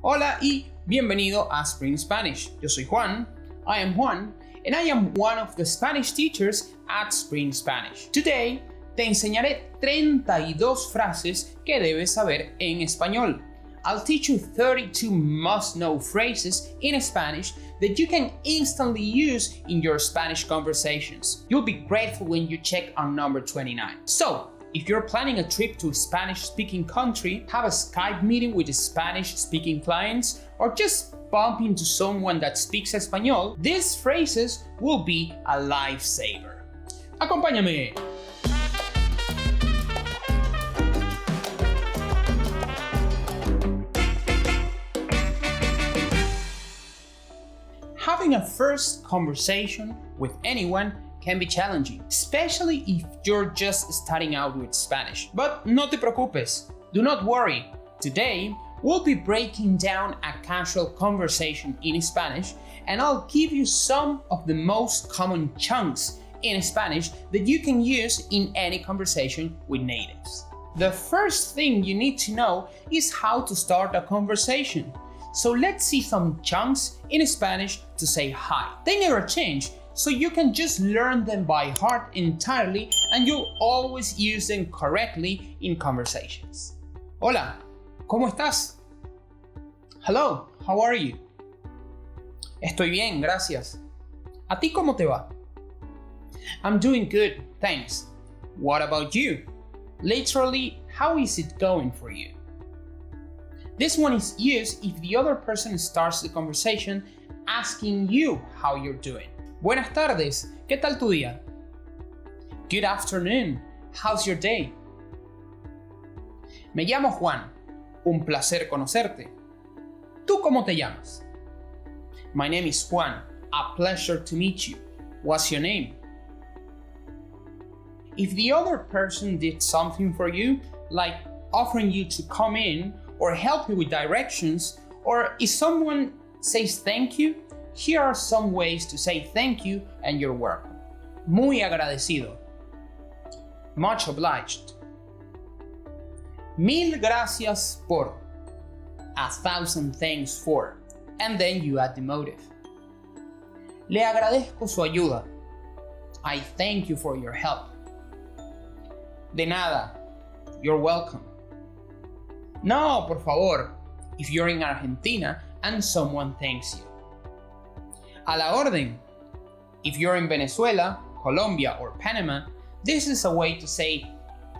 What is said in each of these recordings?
Hola y bienvenido a Spring Spanish. Yo soy Juan, I am Juan, and I am one of the Spanish teachers at Spring Spanish. Today, te enseñaré 32 frases que debes saber en español. I'll teach you 32 must-know phrases in Spanish that you can instantly use in your Spanish conversations. You'll be grateful when you check on number 29. So, if you're planning a trip to a Spanish-speaking country, have a Skype meeting with Spanish-speaking clients, or just bump into someone that speaks Español, these phrases will be a lifesaver. ¡Acompáñame! Having a first conversation with anyone can be challenging, especially if you're just starting out with Spanish. But no te preocupes, do not worry. Today, we'll be breaking down a casual conversation in Spanish, and I'll give you some of the most common chunks in Spanish that you can use in any conversation with natives. The first thing you need to know is how to start a conversation. So let's see some chunks in Spanish to say hi. They never change, so you can just learn them by heart entirely and you'll always use them correctly in conversations. Hola, ¿cómo estás? Hello, how are you? Estoy bien, gracias. ¿A ti cómo te va? I'm doing good, thanks. What about you? Literally, how is it going for you? This one is used if the other person starts the conversation asking you how you're doing. Buenas tardes, ¿qué tal tu día? Good afternoon, how's your day? Me llamo Juan, un placer conocerte. ¿Tú cómo te llamas? My name is Juan, a pleasure to meet you. What's your name? If the other person did something for you, like offering you to come in or help you with directions, or if someone says thank you, here are some ways to say thank you and you're welcome. Muy agradecido. Much obliged. Mil gracias por. 1,000 thanks for. And then you add the motive. Le agradezco su ayuda. I thank you for your help. De nada. You're welcome. No, por favor, if you're in Argentina and someone thanks you. A la orden. If you're in Venezuela, Colombia, or Panama, this is a way to say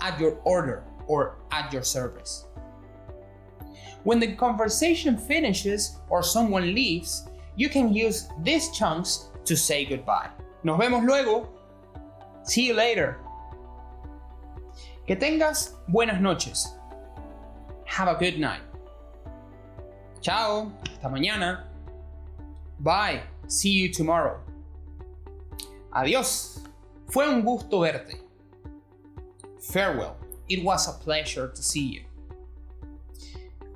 at your order or at your service. When the conversation finishes or someone leaves, you can use these chunks to say goodbye. Nos vemos luego. See you later. Que tengas buenas noches. Have a good night. Chao, hasta mañana. Bye, see you tomorrow. Adiós, fue un gusto verte. Farewell, it was a pleasure to see you.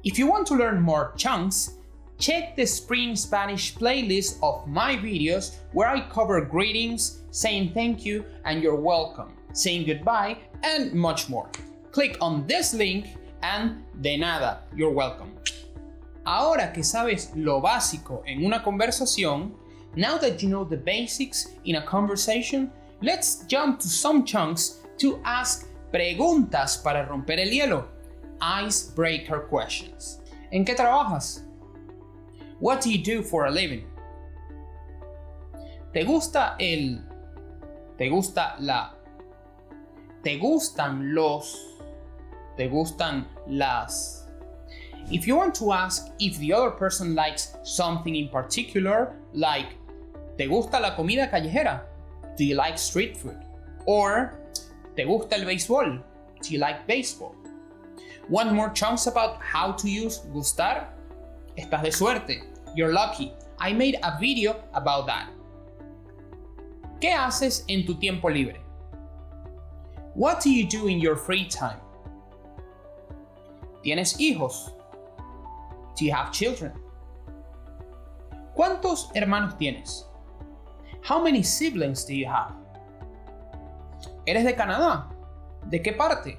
If you want to learn more chunks, check the Spring Spanish playlist of my videos where I cover greetings, saying thank you and you're welcome, saying goodbye, and much more. Click on this link and de nada, you're welcome. Ahora que sabes lo básico en una conversación, now that you know the basics in a conversation, let's jump to some chunks to ask preguntas para romper el hielo, icebreaker questions. ¿En qué trabajas? What do you do for a living? ¿Te gusta el? ¿Te gusta la? ¿Te gustan los? ¿Te gustan las? If you want to ask if the other person likes something in particular, like ¿te gusta la comida callejera? Do you like street food? Or ¿te gusta el béisbol? Do you like baseball? Want more chunks about how to use gustar? Estás de suerte. You're lucky. I made a video about that. ¿Qué haces en tu tiempo libre? What do you do in your free time? ¿Tienes hijos? Do you have children? ¿Cuántos hermanos tienes? How many siblings do you have? ¿Eres de Canadá? ¿De qué parte?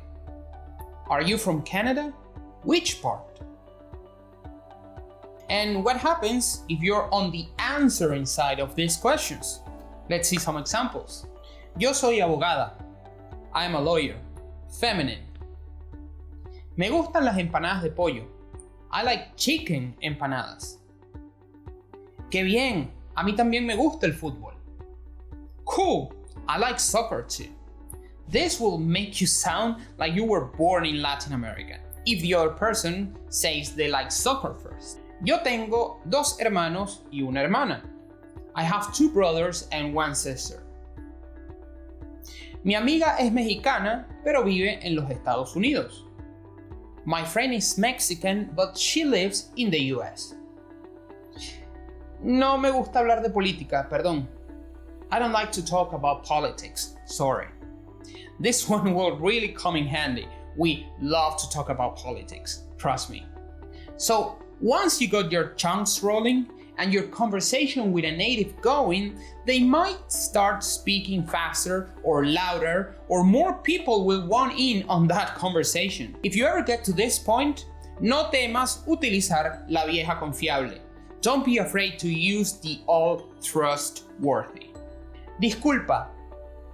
Are you from Canada? Which part? And what happens if you're on the answering side of these questions? Let's see some examples. Yo soy abogada. I am a lawyer. Feminine. Me gustan las empanadas de pollo. I like chicken empanadas. Qué bien, a mí también me gusta el fútbol. Cool, I like soccer too. This will make you sound like you were born in Latin America, if the other person says they like soccer first. Yo tengo 2 hermanos y una hermana. I have 2 brothers and 1 sister. Mi amiga es mexicana, pero vive en los Estados Unidos. My friend is Mexican, but she lives in the US. No me gusta hablar de política, perdón. I don't like to talk about politics, sorry. This one will really come in handy. We love to talk about politics, trust me. So, once you got your chunks rolling and your conversation with a native going, they might start speaking faster or louder, or more people will want in on that conversation. If you ever get to this point, no temas utilizar la vieja confiable. Don't be afraid to use the all trustworthy. Disculpa,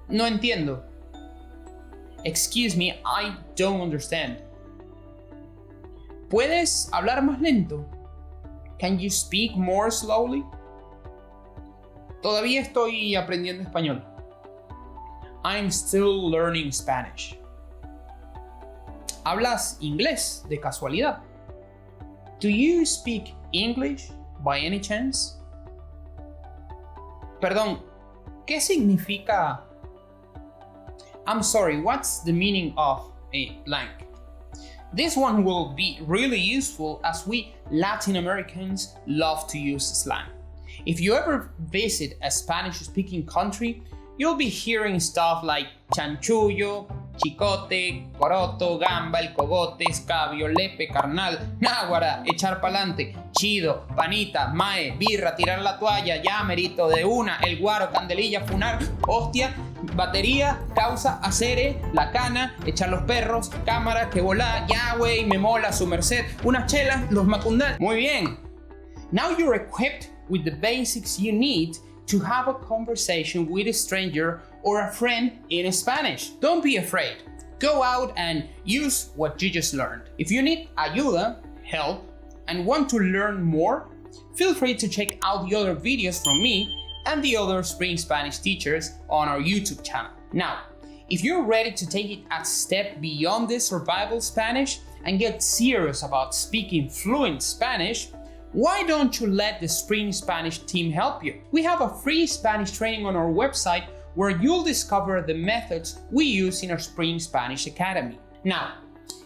no entiendo. Excuse me, I don't understand. ¿Puedes hablar más lento? Can you speak more slowly? Todavía estoy aprendiendo español. I'm still learning Spanish. ¿Hablas inglés de casualidad? Do you speak English by any chance? Perdón, ¿qué significa? I'm sorry, what's the meaning of a blank? This one will be really useful as we Latin Americans love to use slang. If you ever visit a Spanish-speaking country, you'll be hearing stuff like chanchullo, chicote, coroto, gamba, el cogote, escabio, lepe, carnal, náguara, echar pa'lante, chido, panita, mae, birra, tirar la toalla, ya merito de una, el guaro, candelilla, funar, hostia, batería, causa, acere, la cana, echar los perros, cámara, que volá, ya güey, me mola, su merced, unas chelas, los macundal. Muy bien. Now you're equipped with the basics you need to have a conversation with a stranger or a friend in Spanish. Don't be afraid. Go out and use what you just learned. If you need ayuda, help, and want to learn more, feel free to check out the other videos from me and the other Spring Spanish teachers on our YouTube channel. Now, if you're ready to take it a step beyond this survival Spanish and get serious about speaking fluent Spanish, why don't you let the Spring Spanish team help you? We have a free Spanish training on our website where you'll discover the methods we use in our Spring Spanish Academy. Now,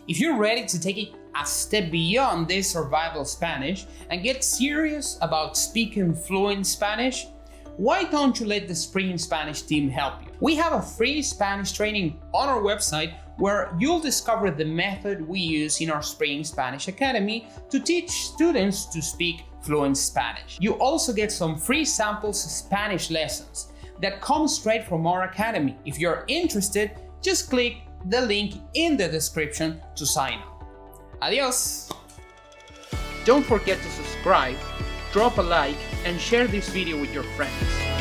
if you're ready to take it a step beyond this survival Spanish and get serious about speaking fluent Spanish, why don't you let the Spring Spanish team help you? We have a free Spanish training on our website where you'll discover the method we use in our Spring Spanish Academy to teach students to speak fluent Spanish. You also get some free samples Spanish lessons that come straight from our academy. If you're interested, just click the link in the description to sign up. Adios! Don't forget to subscribe, drop a like, and share this video with your friends.